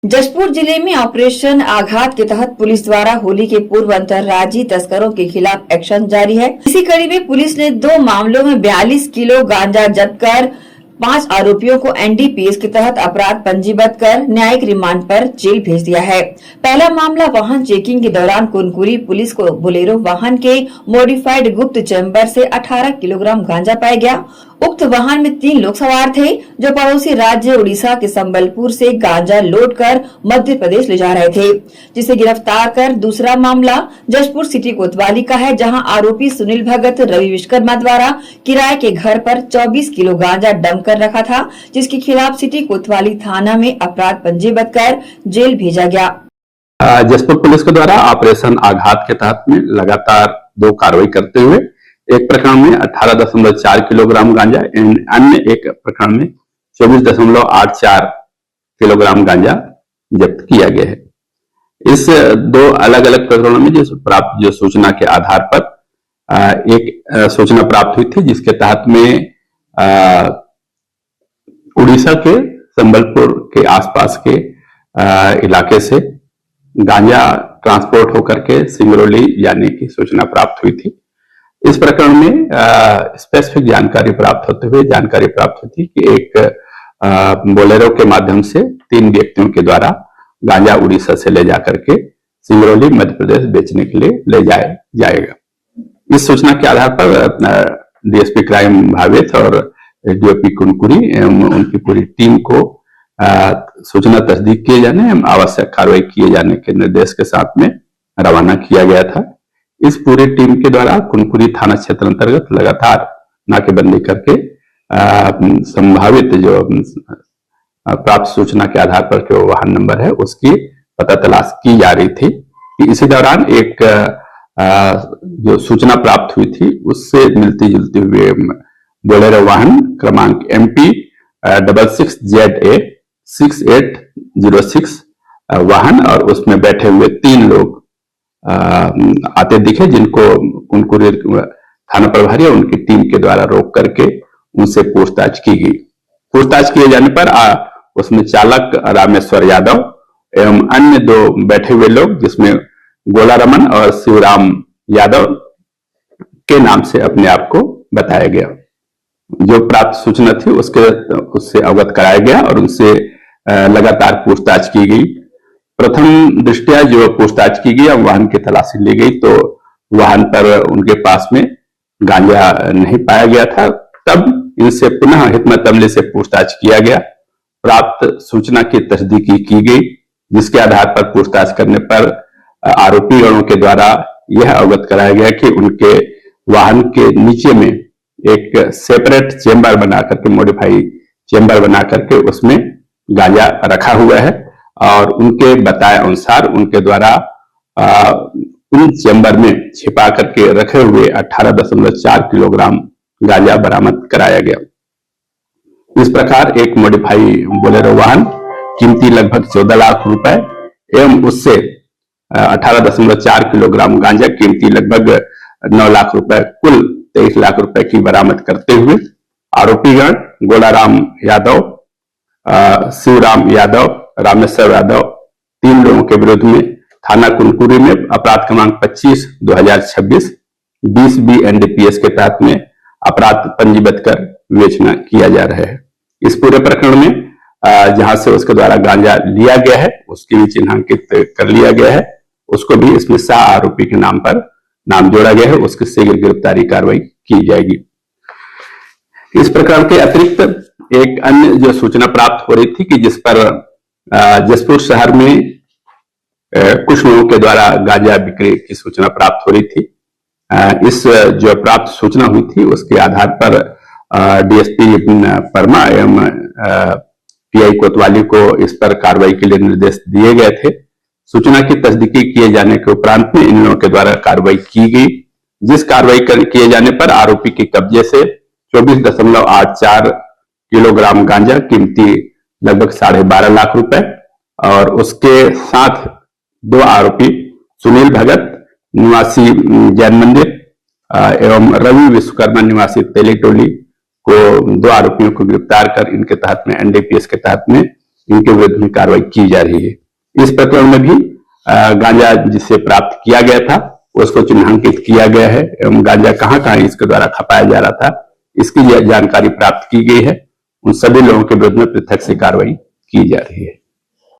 जशपुर जिले में ऑपरेशन आघात के तहत पुलिस द्वारा होली के पूर्व अंतर्राज्यीय तस्करों के खिलाफ एक्शन जारी है। इसी कड़ी में पुलिस ने 2 मामलों में 42 किलो गांजा जब्त कर 5 आरोपियों को एनडीपीएस के तहत अपराध पंजीबद्ध कर न्यायिक रिमांड पर जेल भेज दिया है। पहला मामला वाहन चेकिंग के दौरान कुनकुरी पुलिस को बोलेरो वाहन के मॉडिफाइड गुप्त चैम्बर से 18 किलोग्राम गांजा पाया गया। उक्त वाहन में 3 लोग सवार थे जो पड़ोसी राज्य उड़ीसा के संबलपुर से गांजा लोड कर मध्य प्रदेश ले जा रहे थे, जिसे गिरफ्तार कर। दूसरा मामला जशपुर सिटी कोतवाली का है, जहां आरोपी सुनील भगत रवि विश्वकर्मा द्वारा किराए के घर पर 24 किलो गांजा डंप कर रखा था, जिसके खिलाफ सिटी कोतवाली थाना में अपराध पंजीबद्ध कर जेल भेजा गया। जशपुर पुलिस के द्वारा ऑपरेशन आघात के तहत में लगातार 2 कार्रवाई करते हुए एक प्रकरण में 18.4 किलोग्राम गांजा, अन्य एक प्रकरण में 24.84 किलोग्राम गांजा जब्त किया गया है। इस 2 अलग अलग प्रकरणों में जो सूचना के आधार पर एक सूचना प्राप्त हुई थी, जिसके तहत में उड़ीसा के संबलपुर के आसपास के इलाके से गांजा ट्रांसपोर्ट होकर के सिंगरौली जाने की सूचना प्राप्त हुई थी। इस प्रकरण में स्पेसिफिक जानकारी प्राप्त होती कि एक बोलेरो के माध्यम से 3 व्यक्तियों के द्वारा गांजा उड़ीसा से ले जाकर के सिंगरौली मध्य प्रदेश बेचने के लिए ले जाया जाएगा। इस सूचना के आधार पर डीएसपी क्राइम भावेश और डीओपी कुनकुरी एवं उनकी पूरी टीम को सूचना तस्दीक किए जाने एवं आवश्यक कार्रवाई किए जाने के निर्देश के साथ में रवाना किया गया था। इस पूरी टीम के द्वारा कुनकुरी थाना क्षेत्र अंतर्गत लगातार नाकेबंदी करके संभावित जो प्राप्त सूचना के आधार पर जो वाहन नंबर है उसकी पता तलाश की जा रही थी। इसी दौरान एक जो सूचना प्राप्त हुई थी उससे मिलती जुलती हुए बोलेरो वाहन क्रमांक MP 66ZA 6806 वाहन और उसमें बैठे हुए 3 लोग आते दिखे, जिनको कुनकुरी थाना प्रभारी और उनकी टीम के द्वारा रोक करके उनसे पूछताछ की गई। पूछताछ किए जाने पर उसमें चालक रामेश्वर यादव एवं अन्य 2 बैठे हुए लोग, जिसमें गोला रमन और शिवराम यादव के नाम से अपने आप को बताया गया। जो प्राप्त सूचना थी उससे अवगत कराया गया और उनसे लगातार पूछताछ की गई। प्रथम दृष्टया जो पूछताछ की गई, वाहन की तलाशी ली गई तो वाहन पर उनके पास में गांजा नहीं पाया गया था। तब इनसे पुनः हिकमत अमली से पूछताछ किया गया। प्राप्त सूचना की तस्दीकी की गई, जिसके आधार पर पूछताछ करने पर आरोपी गणों के द्वारा यह अवगत कराया गया कि उनके वाहन के नीचे में एक सेपरेट चेम्बर बना करके, मॉडिफाई चेम्बर बना करके उसमें गांजा रखा हुआ है और उनके बताए अनुसार उनके द्वारा उन चेम्बर में छिपा करके रखे हुए 18.4 किलोग्राम गांजा बरामद कराया गया। इस प्रकार एक मॉडिफाई बोलेरो वाहन कीमती लगभग 14 लाख रुपए एवं उससे 18.4 किलोग्राम गांजा कीमती लगभग 9 लाख रुपए, कुल 23 लाख रुपए की बरामद करते हुए आरोपीगण गोलाराम यादव, शिवराम यादव, रामेश्वर यादव 3 लोगों के विरुद्ध में थाना कुनकुरी में अपराध क्रमांक 25/2026 20B एनडीपीएस के तहत में अपराध पंजीबद्ध कर विवेचना किया जा रहा है। इस पूरे प्रकरण में जहां से उसके द्वारा गांजा लिया गया है उसकी भी चिन्हांकित कर लिया गया है, उसको भी इसमें सह आरोपी के नाम पर नाम जोड़ा गया है, उसके शीघ्र गिरफ्तारी कार्रवाई की जाएगी। इस प्रकार के अतिरिक्त एक अन्य जो सूचना प्राप्त हो रही थी कि जिस पर जशपुर शहर में कुछ लोगों के द्वारा गांजा बिक्री की सूचना प्राप्त हो रही थी। इस जो प्राप्त सूचना हुई थी उसके आधार पर डीएसपी परमा एवं पीआई कोतवाली को इस पर कार्रवाई के लिए निर्देश दिए गए थे। सूचना की तस्दीकी किए जाने के उपरांत में इन लोगों के द्वारा कार्रवाई की गई, जिस कार्रवाई किए जाने पर आरोपी के कब्जे से 24.84 किलोग्राम गांजा कीमती लगभग 12.5 लाख रुपए और उसके साथ 2 आरोपी सुनील भगत निवासी जैन मंदिर एवं रवि विश्वकर्मा निवासी तेली टोली को 2 आरोपियों को गिरफ्तार कर इनके तहत में एनडीपीएस के तहत में इनके विरुद्ध में कार्रवाई की जा रही है। इस प्रकरण में भी गांजा जिससे प्राप्त किया गया था उसको चिन्हांकित किया गया है एवं गांजा कहां कहां इसके द्वारा खपाया जा रहा था इसकी जानकारी प्राप्त की गई है। उन सभी लोगों के विरुद्ध में पृथक से कार्रवाई की जा रही है।